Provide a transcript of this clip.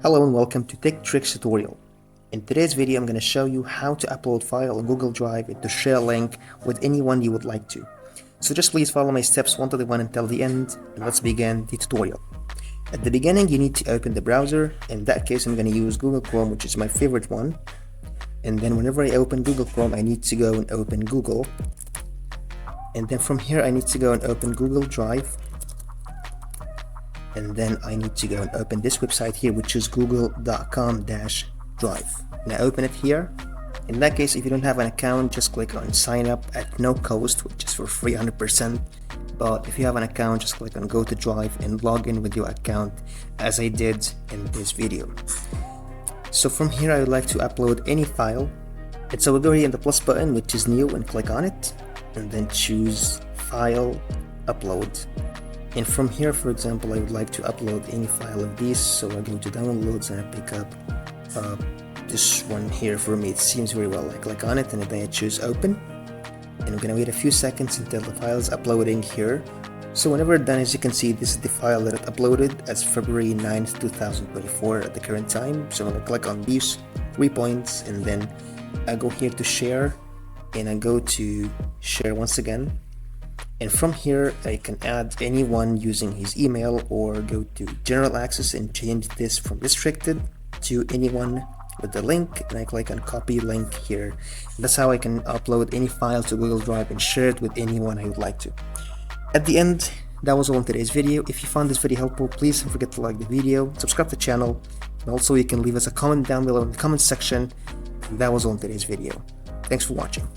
Hello and welcome to Tech Tricks tutorial. In today's video I'm going to show you how to upload file on Google Drive and to share a link with anyone you would like to. So just please follow my steps one to the one until the end and let's begin the tutorial. At the beginning you need to open the browser. In that case I'm going to use Google Chrome, which is my favorite one. And then whenever I open Google Chrome I need to go and open Google. And then from here I need to go and open Google Drive. And then I need to go and open this website here, which is google.com-drive. Now open it here. In that case, if you don't have an account, just click on sign up at no cost, which is for free 100%. But if you have an account, just click on go to Drive and log in with your account as I did in this video. So from here I would like to upload any file. And so we'll go here in the plus button, which is new, and click on it and then choose file upload. And from here, for example, I would like to upload any file of these, so I go to downloads and I pick up this one here. For me it seems very well. I click on it and then I choose open, and I'm gonna wait a few seconds until the file is uploading here. So whenever it's done, as you can see, this is the file that it uploaded as February 9th 2024 at the current time. So I'm gonna click on these 3 points and then I go here to share and I go to share once again. And from here I can add anyone using his email, or go to general access and change this from restricted to anyone with the link, and I click on copy link here. That's how I can upload any file to Google Drive and share it with anyone I would like to. At the end, that was all in today's video. If you found this video helpful, please don't forget to like the video, subscribe to the channel, and also you can leave us a comment down below in the comment section. And that was all in today's video. Thanks for watching.